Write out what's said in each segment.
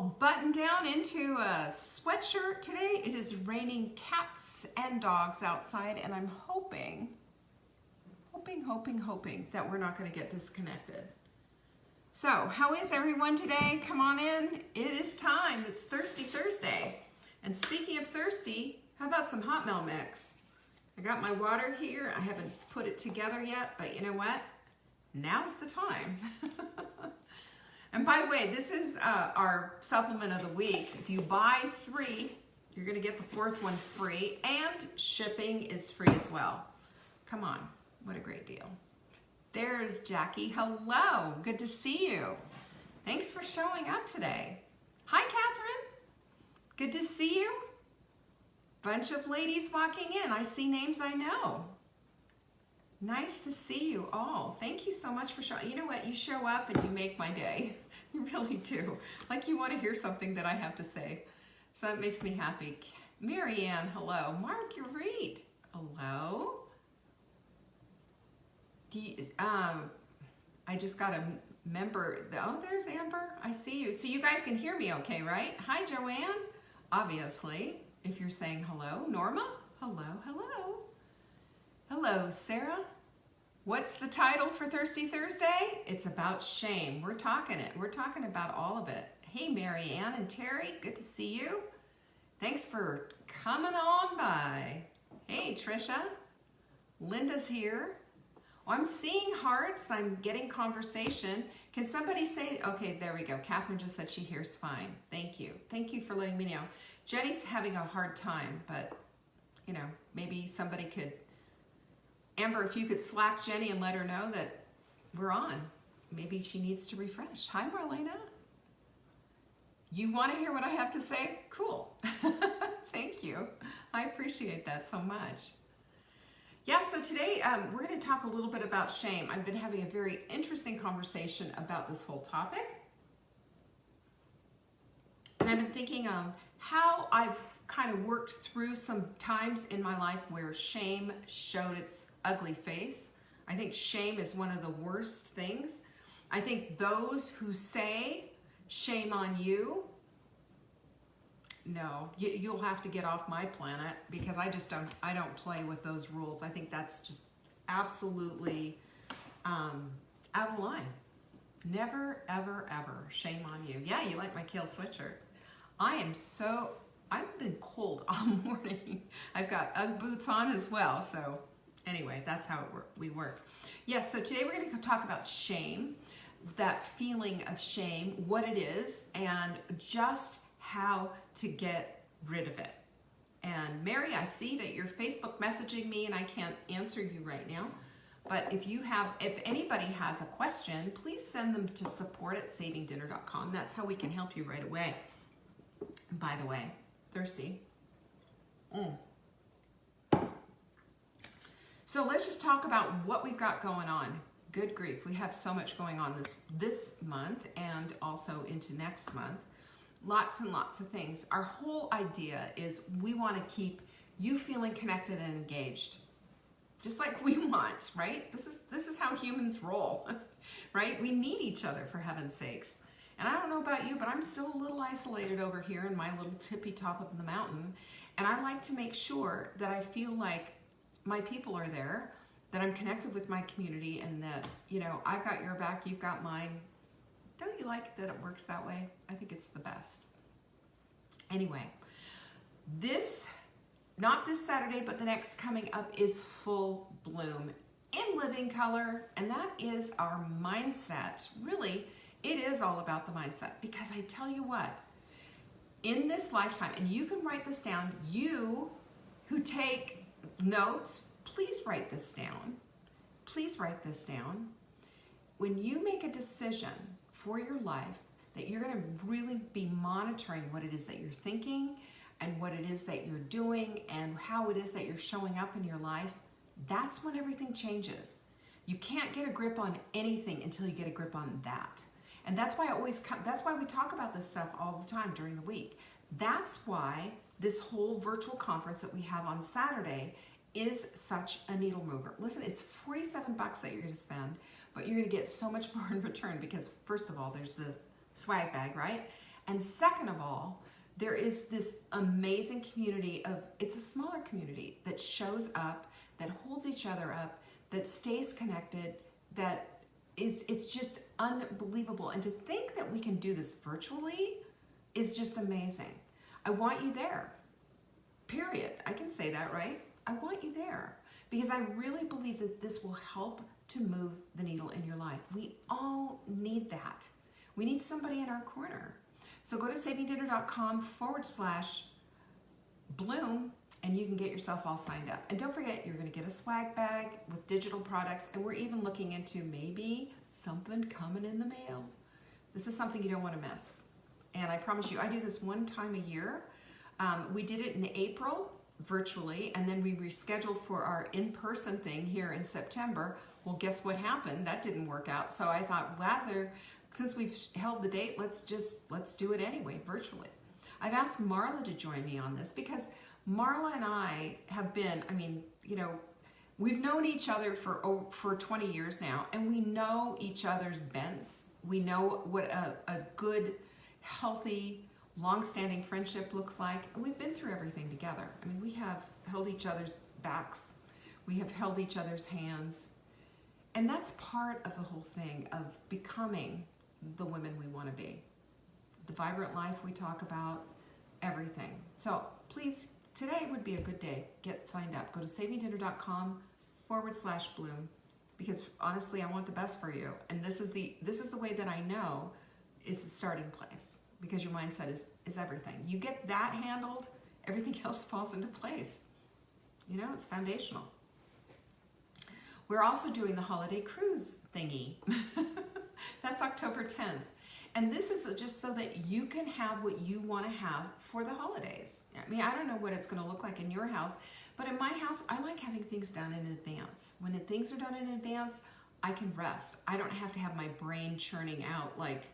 all buttoned down into a sweatshirt today. It is raining cats and dogs outside, and I'm hoping that we're not going to get disconnected. So, how is everyone today? Come on in. It is time. It's Thirsty Thursday. And speaking of thirsty, how about some hot meal mix? I got my water here. I haven't put it together yet, but you know what? Now's the time. And by the way, this is our supplement of the week. If you buy 3, you're going to get the 4th one free, and shipping is free as well. Come on, what a great deal. There's Jackie. Hello, good to see you. Thanks for showing up today. Hi, Catherine. Good to see you. Bunch of ladies walking in. I see names I know. Nice to see you all. Thank you so much for showing. You know what? You show up and you make my day. You really do. Like you want to hear something that I have to say. So that makes me happy. Marianne, hello. Marguerite, hello. I just got a member. Oh, there's Amber. I see you. So you guys can hear me okay, right? Hi, Joanne. Obviously, if you're saying hello. Norma, hello, hello. Hello, Sarah. What's the title for Thirsty Thursday? It's about shame. We're talking about all of it. Hey, Mary Ann and Terry, good to see you. Thanks for coming on by. Hey, Trisha. Linda's here. Oh, I'm seeing hearts. I'm getting conversation. Can somebody say, okay, there we go. Catherine just said she hears fine. Thank you. Thank you for letting me know. Jenny's having a hard time, but, you know, maybe somebody could, Amber, if you could Slack Jenny and let her know that we're on. Maybe she needs to refresh. Hi, Marlena. You want to hear what I have to say? Cool. Thank you. I appreciate that so much. Yeah, so today we're going to talk a little bit about shame. I've been having a very interesting conversation about this whole topic. And I've been thinking of how I've kind of worked through some times in my life where shame showed its ugly face. I think shame is one of the worst things. I think those who say shame on you, no, you'll have to get off my planet, because I don't play with those rules. I think that's just absolutely out of line. Never, ever, ever. Shame on you. Yeah, you like my kale sweatshirt. I've been cold all morning. I've got Ugg boots on as well. So anyway, that's how we work. Yes, so today we're going to talk about shame, that feeling of shame, what it is, and just how to get rid of it. And Mary, I see that you're Facebook messaging me and I can't answer you right now. But if anybody has a question, please send them to support@savingdinner.com. That's how we can help you right away. And by the way, thirsty. So let's just talk about what we've got going on. Good grief, we have so much going on this month and also into next month. Lots and lots of things. Our whole idea is we want to keep you feeling connected and engaged, just like we want, right? This is how humans roll, right? We need each other, for heaven's sakes. And I don't know about you, but I'm still a little isolated over here in my little tippy top of the mountain. And I like to make sure that I feel like my people are there, that I'm connected with my community, and that, you know, I've got your back, you've got mine. Don't you like that it works that way? I think it's the best. Anyway, not this Saturday, but the next coming up is Full Bloom in Living Color, and that is our mindset. Really, it is all about the mindset, because I tell you what, in this lifetime, and you can write this down, you who take notes, please write this down. Please write this down. When you make a decision for your life, that you're going to really be monitoring what it is that you're thinking and what it is that you're doing and how it is that you're showing up in your life, that's when everything changes. You can't get a grip on anything until you get a grip on that. And that's why that's why we talk about this stuff all the time during the week. That's why this whole virtual conference that we have on Saturday is such a needle mover. Listen, it's $47 that you're going to spend, but you're going to get so much more in return, because first of all, there's the swag bag, right? And second of all, there is this amazing community of, it's a smaller community that shows up, that holds each other up, that stays connected, that it's just unbelievable. And to think that we can do this virtually is just amazing. I want you there, period. I can say that, right? I want you there because I really believe that this will help to move the needle in your life. We all need that. We need somebody in our corner. So go to savingdinner.com/bloom and you can get yourself all signed up. And don't forget, you're going to get a swag bag with digital products, and we're even looking into maybe something coming in the mail. This is something you don't want to miss. And I promise you, I do this one time a year. We did it in April virtually, and then we rescheduled for our in-person thing here in September. Well, guess what happened? That didn't work out. So I thought, rather, since we've held the date, let's do it anyway, virtually. I've asked Marla to join me on this because Marla and I have been, we've known each other for 20 years now, and we know each other's bents. We know what a good, healthy, long-standing friendship looks like, and we've been through everything together. We have held each other's backs. We have held each other's hands, and that's part of the whole thing of becoming the women we want to be. The vibrant life we talk about, everything. So please, today would be a good day. Get signed up. Go to savingdinner.com/bloom because honestly, I want the best for you. And this is the way that I know is the starting place because your mindset is everything. You get that handled, everything else falls into place. It's foundational. We're also doing the holiday cruise thingy. That's October 10th. And this is just so that you can have what you want to have for the holidays. I don't know what it's going to look like in your house, but in my house, I like having things done in advance. When things are done in advance, I can rest. I don't have to have my brain churning out like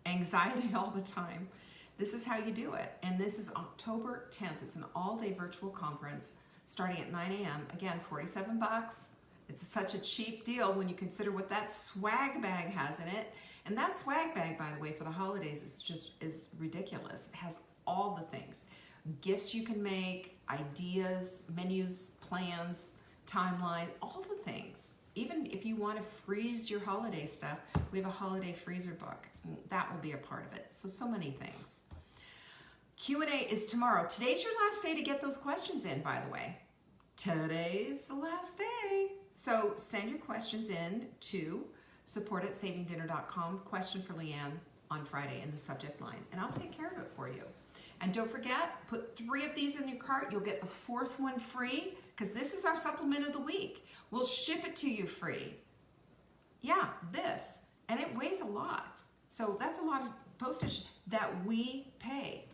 anxiety all the time. This is how you do it. And this is October 10th. It's an all-day virtual conference starting at 9 a.m. Again, $47. It's such a cheap deal when you consider what that swag bag has in it. And that swag bag, by the way, for the holidays is ridiculous. It has all the things. Gifts you can make, ideas, menus, plans, timeline, all the things. Even if you want to freeze your holiday stuff, we have a holiday freezer book. That will be a part of it. So many things. Q&A is tomorrow. Today's your last day to get those questions in, by the way. Today's the last day. So send your questions in to support@savingdinner.com, question for Leanne on Friday in the subject line, and I'll take care of it for you. And don't forget, put 3 of these in your cart. You'll get the 4th one free because this is our supplement of the week. We'll ship it to you free. Yeah, this. And it weighs a lot. So that's a lot of postage that we pay.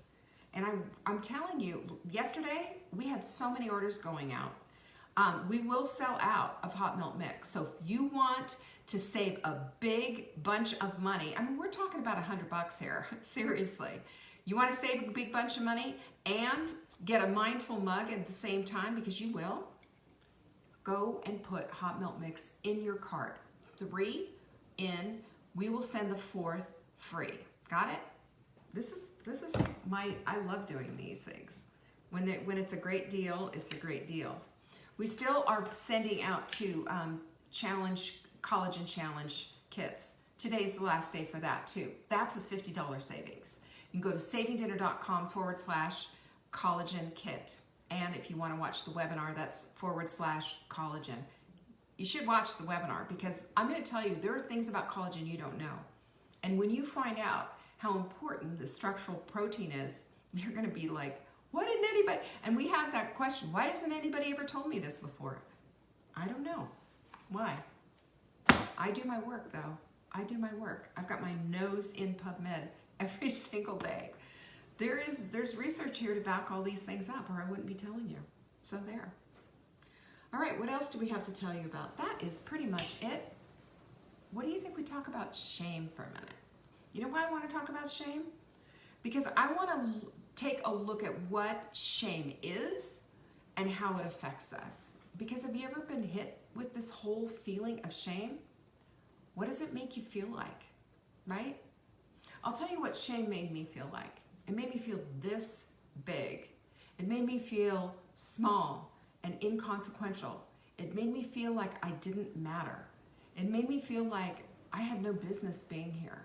And I'm telling you, yesterday we had so many orders going out. We will sell out of hot melt mix. So if you want to save a big bunch of money, we're talking about $100 here, seriously. You want to save a big bunch of money and get a mindful mug at the same time, because you will, go and put hot melt mix in your cart. 3 in, we will send the 4th free. Got it? This is I love doing these things. When it's a great deal, it's a great deal. We still are sending out to Collagen Challenge kits. Today's the last day for that too. That's a $50 savings. You can go to savingdinner.com/collagen kit. And if you want to watch the webinar, that's /collagen. You should watch the webinar because I'm going to tell you there are things about collagen you don't know. And when you find out how important the structural protein is, you're going to be like, what didn't anybody? And we have that question. Why hasn't anybody ever told me this before? I don't know. Why? I do my work though. I do my work. I've got my nose in PubMed every single day. There's research here to back all these things up, or I wouldn't be telling you. So there. All right, what else do we have to tell you about? That is pretty much it. What do you think we talk about shame for a minute? You know why I want to talk about shame? Because I want to take a look at what shame is and how it affects us. Because have you ever been hit with this whole feeling of shame? What does it make you feel like, right? I'll tell you what shame made me feel like. It made me feel this big. It made me feel small and inconsequential. It made me feel like I didn't matter. It made me feel like I had no business being here.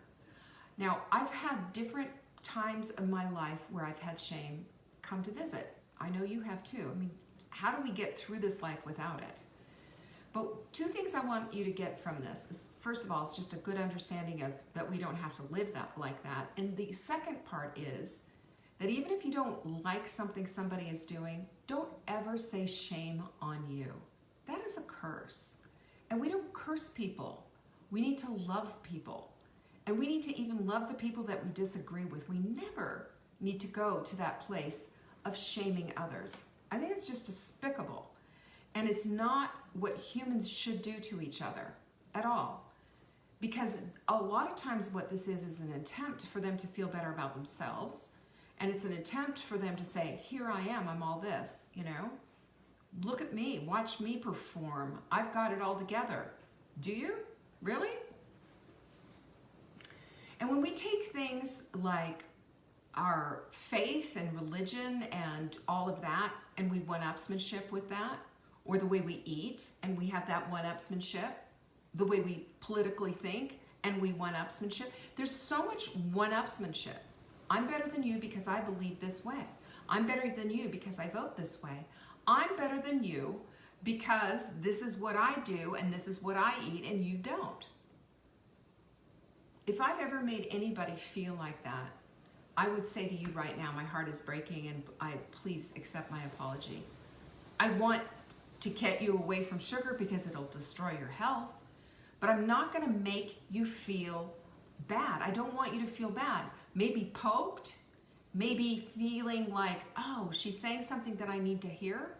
Now, I've had different times of my life where I've had shame come to visit. I know you have too. I mean, how do we get through this life without it? But two things I want you to get from this is, first of all, it's just a good understanding of that we don't have to live that like that. And the second part is that even if you don't like something somebody is doing, don't ever say shame on you. That is a curse. And we don't curse people. We need to love people. And we need to even love the people that we disagree with. We never need to go to that place of shaming others. I think it's just despicable. And it's not what humans should do to each other at all. Because a lot of times what this is an attempt for them to feel better about themselves. And it's an attempt for them to say, here I am, I'm all this, you know? Look at me, watch me perform. I've got it all together. Do you? Really? And when we take things like our faith and religion and all of that, and we one-upsmanship with that, or the way we eat, and we have that one-upsmanship, the way we politically think, and we one-upsmanship, there's so much one-upsmanship. I'm better than you because I believe this way. I'm better than you because I vote this way. I'm better than you because this is what I do and this is what I eat and you don't. If I've ever made anybody feel like that, I would say to you right now, my heart is breaking and please accept my apology. I want to get you away from sugar because it'll destroy your health, but I'm not gonna make you feel bad. I don't want you to feel bad. Maybe poked, maybe feeling like, oh, she's saying something that I need to hear,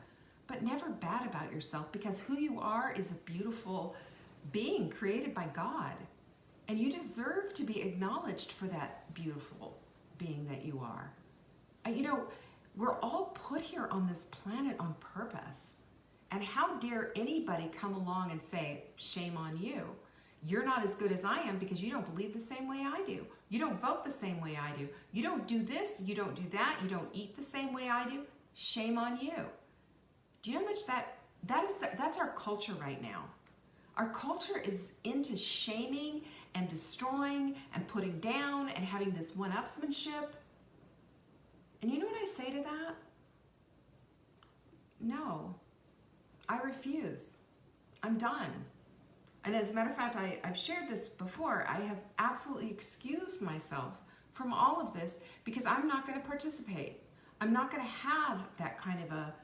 but never bad about yourself, because who you are is a beautiful being created by God. And you deserve to be acknowledged for that beautiful being that you are. You know, we're all put here on this planet on purpose. And how dare anybody come along and say, shame on you. You're not as good as I am because you don't believe the same way I do. You don't vote the same way I do. You don't do this, you don't do that, you don't eat the same way I do. Shame on you. Do you know how much that's our culture right now? Our culture is into shaming and destroying and putting down and having this one-upsmanship. And you know what I say to that? No, I refuse. I'm done. And as a matter of fact, I've shared this before. I have absolutely excused myself from all of this because I'm not going to participate. I'm not going to have that kind of a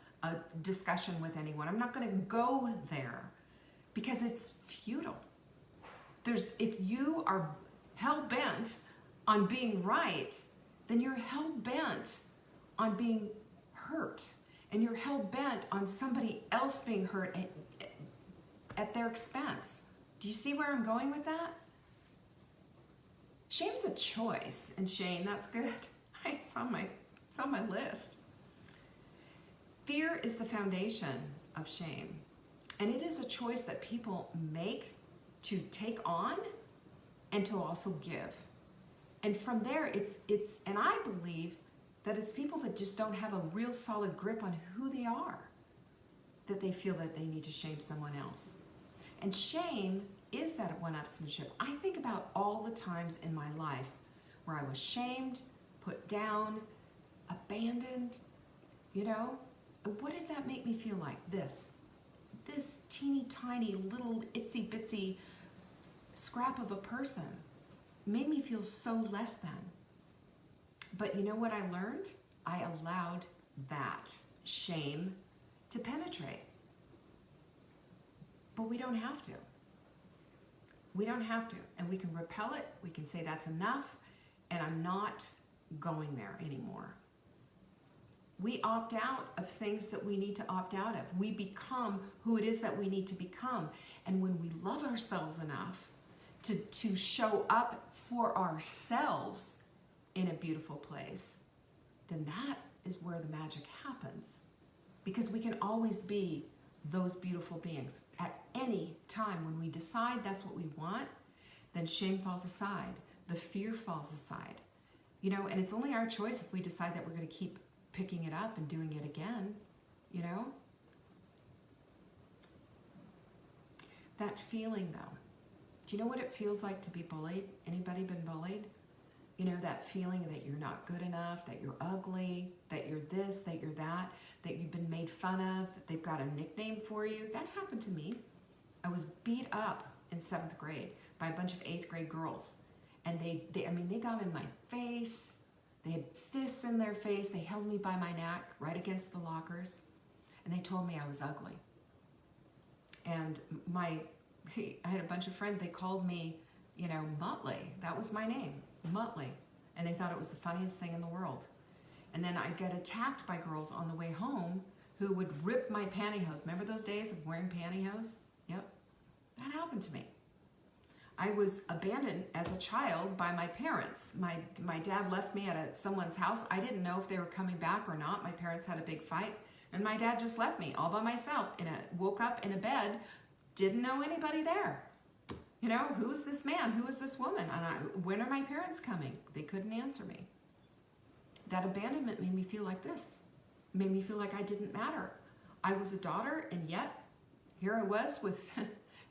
discussion with anyone. I'm not going to go there because it's futile. If you are hell-bent on being right, then you're hell-bent on being hurt. And you're hell-bent on somebody else being hurt at their expense. Do you see where I'm going with that? Shame's a choice, and Shane, that's good. It's on my list. Fear is the foundation of shame, and it is a choice that people make to take on and to also give. And from there, and I believe that it's people that just don't have a real solid grip on who they are, that they feel that they need to shame someone else. And shame is that one-upsmanship. I think about all the times in my life where I was shamed, put down, abandoned, you know? What did that make me feel like? This teeny tiny little itsy bitsy scrap of a person made me feel so less than. But you know what I learned? I allowed that shame to penetrate. But we don't have to. We don't have to. And we can repel it. We can say that's enough. And I'm not going there anymore. We opt out of things that we need to opt out of. We become who it is that we need to become. And when we love ourselves enough to show up for ourselves in a beautiful place, then that is where the magic happens. Because we can always be those beautiful beings. At any time when we decide that's what we want, then shame falls aside. The fear falls aside. You know, and it's only our choice if we decide that we're going to keep picking it up and doing it again, you know? That feeling, though. Do you know what it feels like to be bullied? Anybody been bullied? You know, that feeling that you're not good enough, that you're ugly, that you're this, that you're that you've been made fun of, that they've got a nickname for you. That happened to me. I was beat up in 7th grade by a bunch of 8th grade girls. And they got in my face. They had fists in their face. They held me by my neck right against the lockers. And they told me I was ugly. And I had a bunch of friends, they called me, you know, Muttley. That was my name, Muttley. And they thought it was the funniest thing in the world. And then I'd get attacked by girls on the way home who would rip my pantyhose. Remember those days of wearing pantyhose? Yep, that happened to me. I was abandoned as a child by my parents. My dad left me at someone's house. I didn't know if they were coming back or not. My parents had a big fight, and my dad just left me all by myself. Woke up in a bed, didn't know anybody there. You know, who is this man? Who is this woman? And when are my parents coming? They couldn't answer me. That abandonment made me feel like this. It made me feel like I didn't matter. I was a daughter, and yet here I was with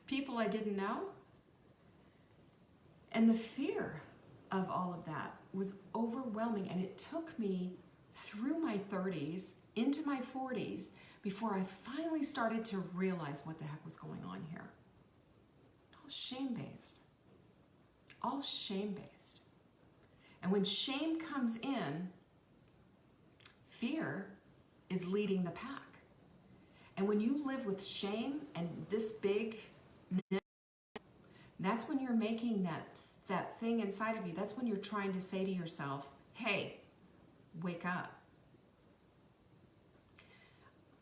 people I didn't know. And the fear of all of that was overwhelming, and it took me through my 30s, into my 40s, before I finally started to realize what the heck was going on here. All shame-based. All shame-based. And when shame comes in, fear is leading the pack. And when you live with shame and this big, that's when you're making that thing inside of you. That's when you're trying to say to yourself, hey, wake up.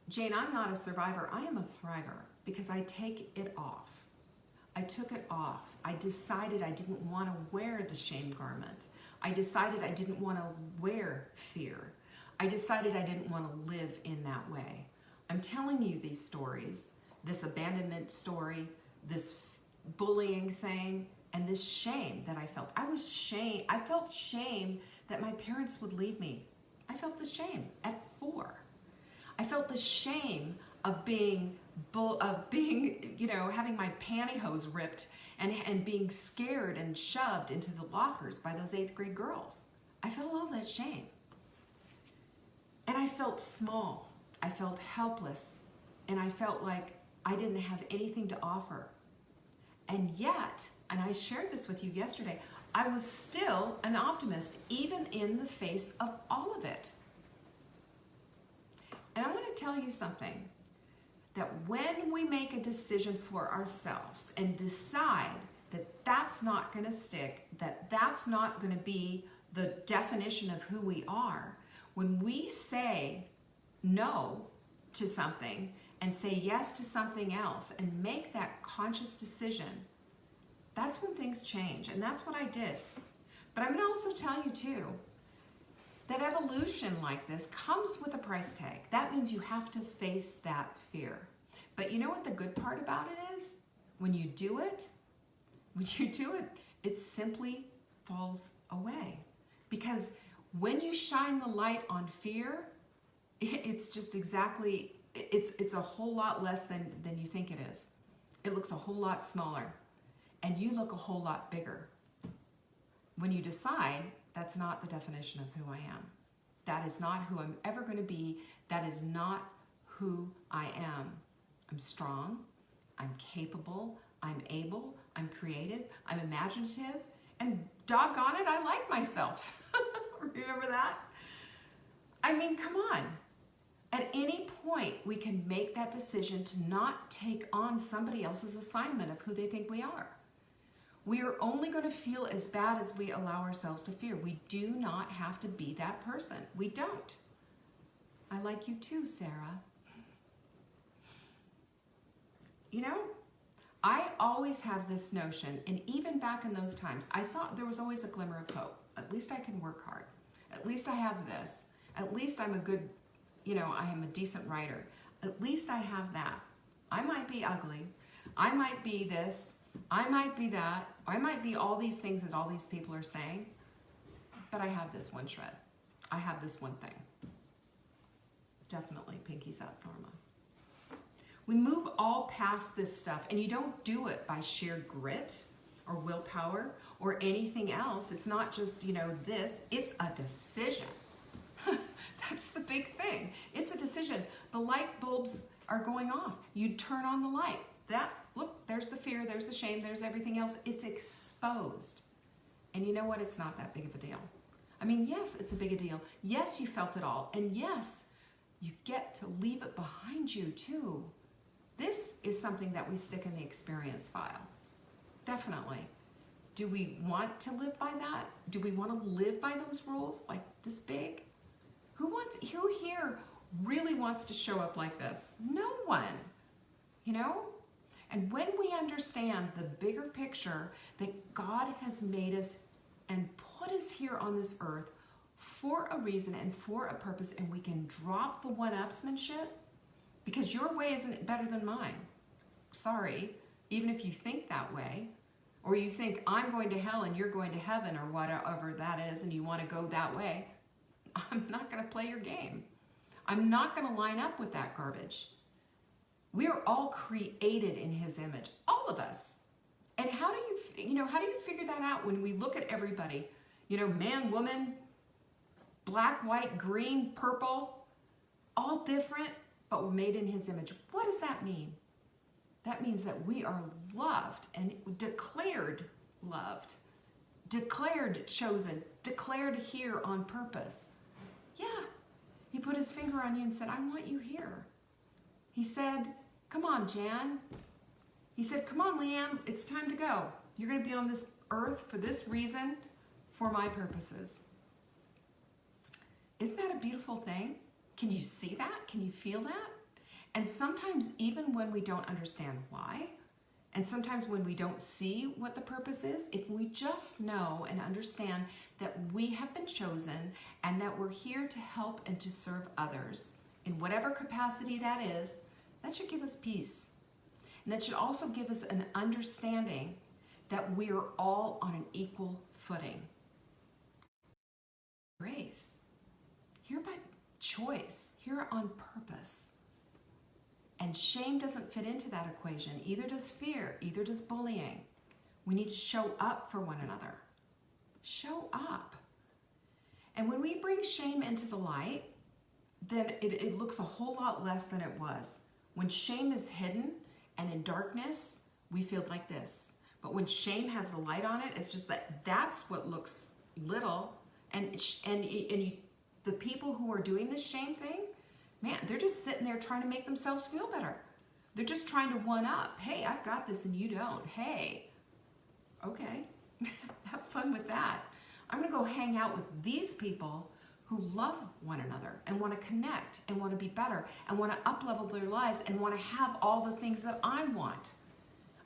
Jane, I'm not a survivor. I am a thriver because I take it off. I took it off. I decided I didn't want to wear the shame garment. I decided I didn't want to wear fear. I decided I didn't want to live in that way. I'm telling you these stories, this abandonment story, this bullying thing, and this shame that I felt. I felt shame that my parents would leave me. I felt the shame at 4. I felt the shame of being, you know, having my pantyhose ripped and being scared and shoved into the lockers by those 8th grade girls. I felt all that shame. And I felt small. I felt helpless. And I felt like I didn't have anything to offer. And yet, and I shared this with you yesterday, I was still an optimist, even in the face of all of it. And I want to tell you something, that when we make a decision for ourselves and decide that that's not going to stick, that that's not going to be the definition of who we are, when we say no to something and say yes to something else and make that conscious decision, that's when things change. And that's what I did. But I'm going to also tell you too, that evolution like this comes with a price tag. That means you have to face that fear. But you know what the good part about it is? When you do it, it simply falls away. Because when you shine the light on fear, it's just exactly, it's a whole lot less than you think it is. It looks a whole lot smaller. And you look a whole lot bigger. When you decide, that's not the definition of who I am. That is not who I'm ever going to be. That is not who I am. I'm strong. I'm capable. I'm able. I'm creative. I'm imaginative. And doggone it, I like myself. Remember that? I mean, come on. At any point, we can make that decision to not take on somebody else's assignment of who they think we are. We are only going to feel as bad as we allow ourselves to fear. We do not have to be that person. We don't. I like you too, Sarah. You know, I always have this notion, and even back in those times, I saw there was always a glimmer of hope. At least I can work hard. At least I have this. At least I'm a good, you know, I am a decent writer. At least I have that. I might be ugly. I might be this. I might be that. I might be all these things that all these people are saying, but I have this one shred. I have this one thing. Definitely pinkies up, Norma. We move all past this stuff, and you don't do it by sheer grit or willpower or anything else. It's not just, this. It's a decision. That's the big thing. It's a decision. The light bulbs are going off. You turn on the light. Look, there's the fear, there's the shame, there's everything else. It's exposed. And you know what? It's not that big of a deal. I mean, yes, it's a big a deal. Yes, you felt it all. And yes, you get to leave it behind you too. This is something that we stick in the experience file. Definitely. Do we want to live by that? Do we want to live by those rules like this big? Who here really wants to show up like this? No one, And when we understand the bigger picture that God has made us and put us here on this earth for a reason and for a purpose, and we can drop the one-upsmanship, because your way isn't better than mine. Sorry, even if you think that way, or you think I'm going to hell and you're going to heaven or whatever that is, and you want to go that way, I'm not going to play your game. I'm not going to line up with that garbage. We are all created in His image, all of us. And how do you figure that out when we look at everybody? Man, woman, black, white, green, purple, all different, but we're made in His image. What does that mean? That means that we are loved and declared loved, declared chosen, declared here on purpose. Yeah, He put His finger on you and said, I want you here. He said, come on, Jan. He said, come on, Leanne, it's time to go. You're going to be on this earth for this reason, for my purposes. Isn't that a beautiful thing? Can you see that? Can you feel that? And sometimes even when we don't understand why, and sometimes when we don't see what the purpose is, if we just know and understand that we have been chosen and that we're here to help and to serve others in whatever capacity that is, that should give us peace. And that should also give us an understanding that we are all on an equal footing. Grace. Here by choice. Here on purpose. And shame doesn't fit into that equation. Either does fear. Either does bullying. We need to show up for one another. Show up. And when we bring shame into the light, then it looks a whole lot less than it was. When shame is hidden and in darkness, we feel like this. But when shame has the light on it, it's just that's what looks little. And the people who are doing this shame thing, man, they're just sitting there trying to make themselves feel better. They're just trying to one up. Hey, I've got this and you don't. Hey, okay, have fun with that. I'm going to go hang out with these people who love one another and want to connect and want to be better and want to up-level their lives and want to have all the things that I want.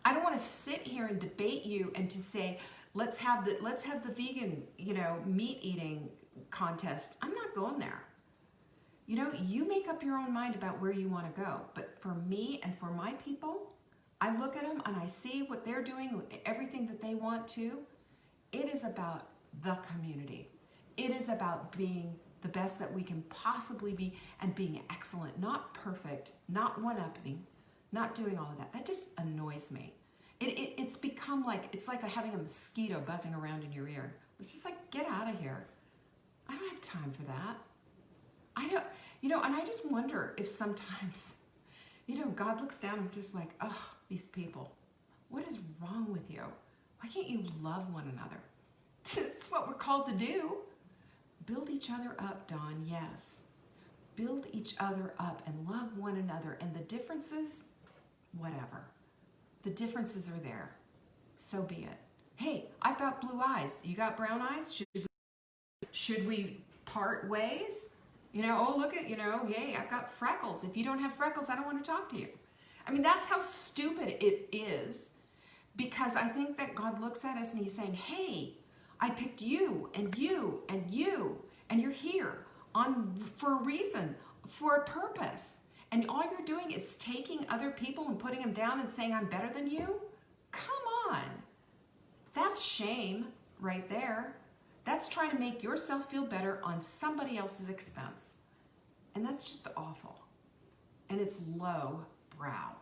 I don't want to sit here and debate you and to say, let's have the vegan, meat eating contest. I'm not going there. You make up your own mind about where you want to go. But for me and for my people, I look at them and I see what they're doing, everything that they want to. It is about the community. It is about being the best that we can possibly be and being excellent, not perfect, not one-upping, not doing all of that. That just annoys me. It's become it's like having a mosquito buzzing around in your ear. It's just like, get out of here. I don't have time for that. And I just wonder if sometimes, God looks down and just like, oh, these people, what is wrong with you? Why can't you love one another? It's what we're called to do. Build each other up, Dawn, yes. Build each other up and love one another. And the differences, whatever. The differences are there. So be it. Hey, I've got blue eyes. You got brown eyes? Should we part ways? Oh, look at, hey, I've got freckles. If you don't have freckles, I don't want to talk to you. I mean, that's how stupid it is, because I think that God looks at us and He's saying, hey, I picked you and you and you, and you're here for a reason, for a purpose. And all you're doing is taking other people and putting them down and saying, I'm better than you? Come on. That's shame right there. That's trying to make yourself feel better on somebody else's expense. And that's just awful. And it's low brow.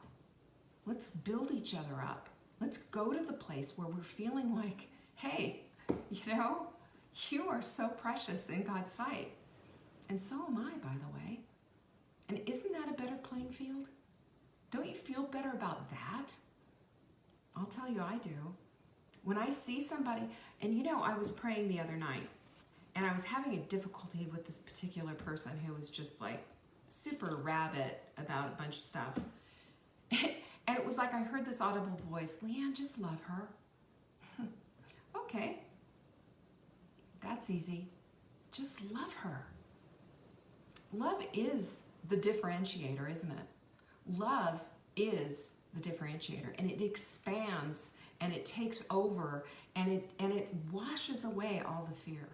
Let's build each other up. Let's go to the place where we're feeling like, hey, you know, you are so precious in God's sight. And so am I, by the way. And isn't that a better playing field? Don't you feel better about that? I'll tell you, I do. When I see somebody, and you know, I was praying the other night, and I was having a difficulty with this particular person who was just like super rabid about a bunch of stuff. And it was like I heard this audible voice, Leanne, just love her. Okay, that's easy. Just love her. Love is the differentiator, isn't it? Love is the differentiator, and it expands and it takes over and it washes away all the fear.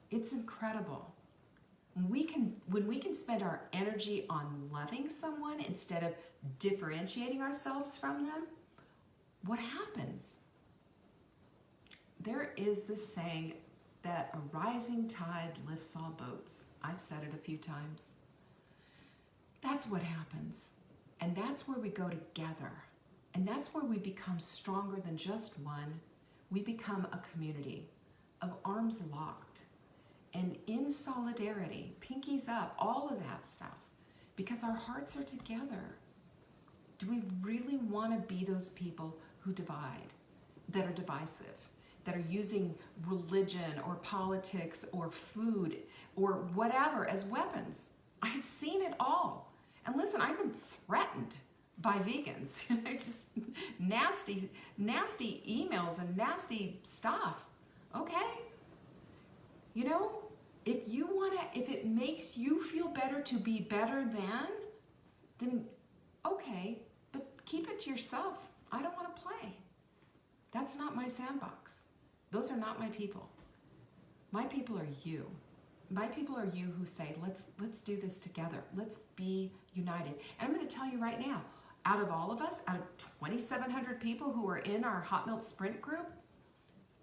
It's incredible. When we can spend our energy on loving someone instead of differentiating ourselves from them, what happens? There is this saying that a rising tide lifts all boats. I've said it a few times. That's what happens. And that's where we go together. And that's where we become stronger than just one. We become a community of arms locked and in solidarity, pinkies up, all of that stuff, because our hearts are together. Do we really want to be those people who divide, that are divisive, that are using religion or politics or food or whatever as weapons? I have seen it all. And listen, I've been threatened by vegans. Just nasty emails and nasty stuff. Okay? You know, if it makes you feel better to be better than, then okay, but keep it to yourself. I don't want to play. That's not my sandbox. Those are not my people. My people are you. My people are you who say, let's do this together. Let's be united. And I'm going to tell you right now, out of all of us, out of 2,700 people who are in our Hot Milk Sprint group,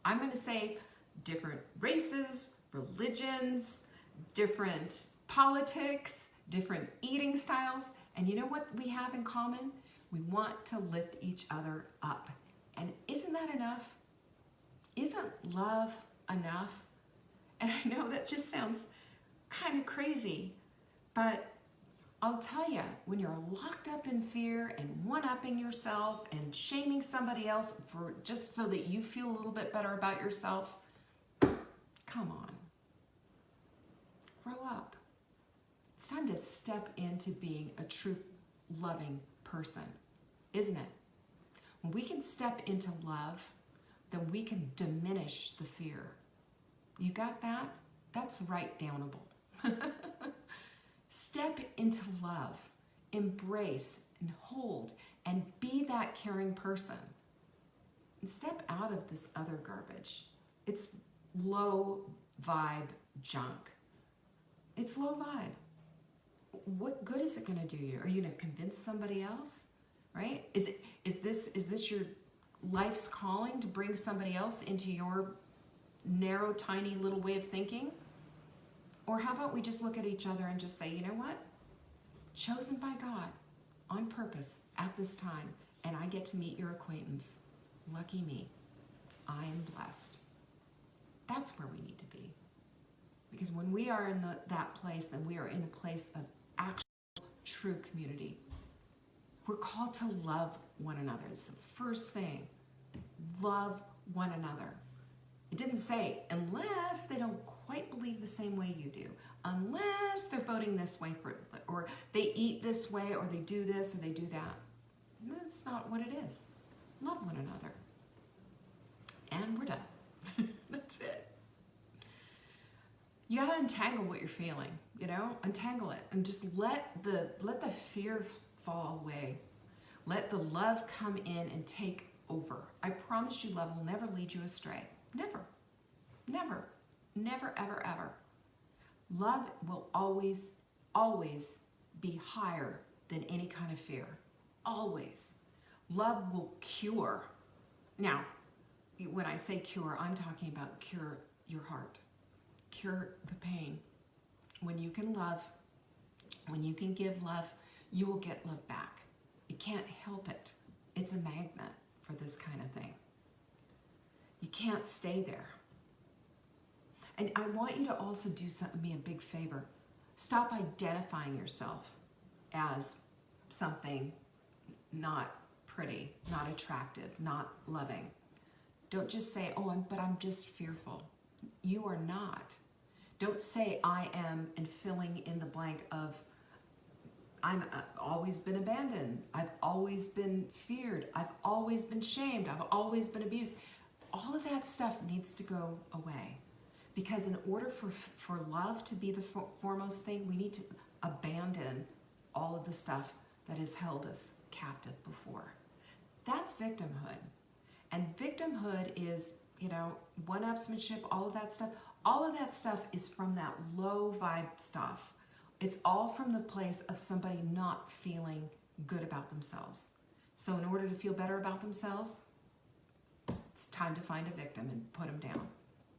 I'm going to say different races, religions, different politics, different eating styles. And you know what we have in common? We want to lift each other up. And isn't that enough? Isn't love enough? And I know that just sounds kind of crazy, but I'll tell you, when you're locked up in fear and one-upping yourself and shaming somebody else for just so that you feel a little bit better about yourself, come on. Grow up. It's time to step into being a true loving person, isn't it? When we can step into love, then we can diminish the fear. You got that? That's right downable. Step into love, embrace and hold, and be that caring person. And step out of this other garbage. It's low vibe junk. It's low vibe. What good is it going to do you? Are you going to convince somebody else? Right? Is this your life's calling to bring somebody else into your narrow, tiny little way of thinking? Or how about we just look at each other and just say, you know what? Chosen by God on purpose at this time, and I get to meet your acquaintance. Lucky me. I am blessed. That's where we need to be. Because when we are in that place, then we are in a place of actual, true community. We're called to love one another. It's the first thing. Love one another. It didn't say, unless they don't quite believe the same way you do, unless they're voting this way, or they eat this way, or they do this, or they do that. That's not what it is. Love one another. And we're done. That's it. You gotta untangle what you're feeling, you know? Untangle it and just let the fear fall away. Let the love come in and take over. I promise you, love will never lead you astray. Never. Never. Never, ever, ever. Love will always, always be higher than any kind of fear. Always. Love will cure. Now, when I say cure, I'm talking about cure your heart. Cure the pain. When you can love, when you can give love, you will get love back. You can't help it. It's a magnet for this kind of thing. You can't stay there. And I want you to also do me a big favor. Stop identifying yourself as something not pretty, not attractive, not loving. Don't just say, oh, but I'm just fearful. You are not. Don't say I am and filling in the blank of I've always been abandoned. I've always been feared. I've always been shamed. I've always been abused. All of that stuff needs to go away. Because in order for love to be the foremost thing, we need to abandon all of the stuff that has held us captive before. That's victimhood. And victimhood is, one-upsmanship, all of that stuff. All of that stuff is from that low vibe stuff. It's all from the place of somebody not feeling good about themselves. So in order to feel better about themselves, it's time to find a victim and put them down.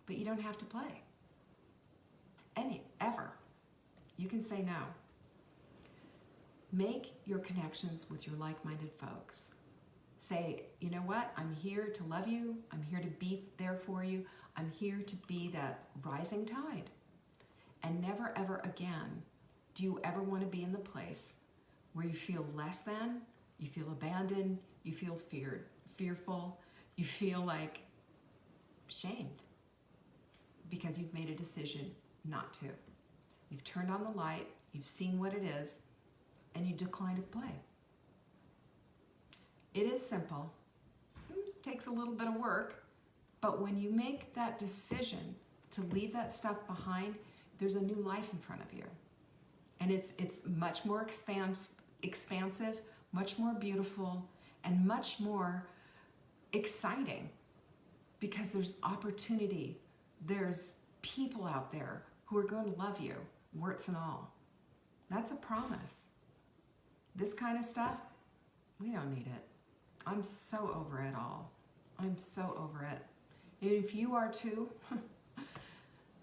But you don't have to play. Ever. You can say no. Make your connections with your like-minded folks. Say, you know what? I'm here to love you. I'm here to be there for you. I'm here to be that rising tide. And never, ever again do you ever want to be in the place where you feel less than, you feel abandoned, you feel fearful, you feel like shamed because you've made a decision not to. You've turned on the light, you've seen what it is, and you decline to play. It is simple. It takes a little bit of work, but when you make that decision to leave that stuff behind, there's a new life in front of you. And it's much more expansive, much more beautiful, and much more exciting because there's opportunity. There's people out there who are going to love you, warts and all. That's a promise. This kind of stuff, we don't need it. I'm so over it all. I'm so over it. And if you are too,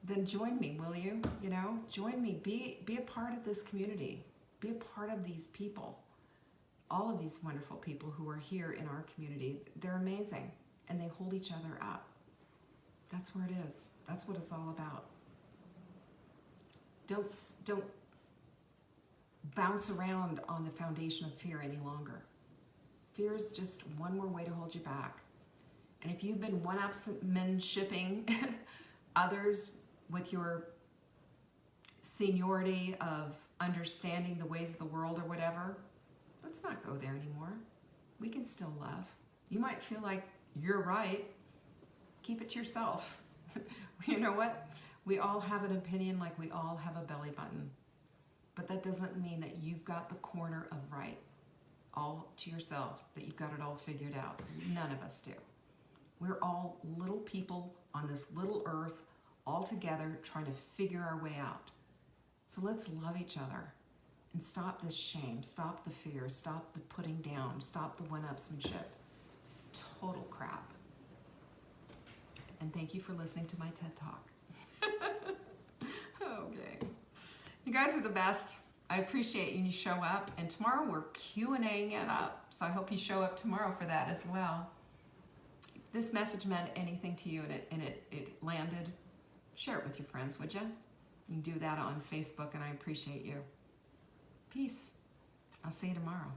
then join me, will you? Join me. Be a part of this community. Be a part of these people. All of these wonderful people who are here in our community. They're amazing, and they hold each other up. That's where it is. That's what it's all about. Don't bounce around on the foundation of fear any longer. Fear is just one more way to hold you back. And if you've been one-upsmanshiping others with your seniority of understanding the ways of the world or whatever, let's not go there anymore. We can still love. You might feel like you're right. Keep it to yourself. You know what? We all have an opinion like we all have a belly button. But that doesn't mean that you've got the corner of right all to yourself, that you've got it all figured out. None of us do. We're all little people on this little earth, all together, trying to figure our way out. So let's love each other and stop this shame, stop the fear, stop the putting down, stop the one-upsmanship. It's total crap. And thank you for listening to my TED Talk. Okay. You guys are the best. I appreciate you show up. And tomorrow we're Q&Aing it up. So I hope you show up tomorrow for that as well. If this message meant anything to you and it landed, share it with your friends, would you? You can do that on Facebook, and I appreciate you. Peace. I'll see you tomorrow.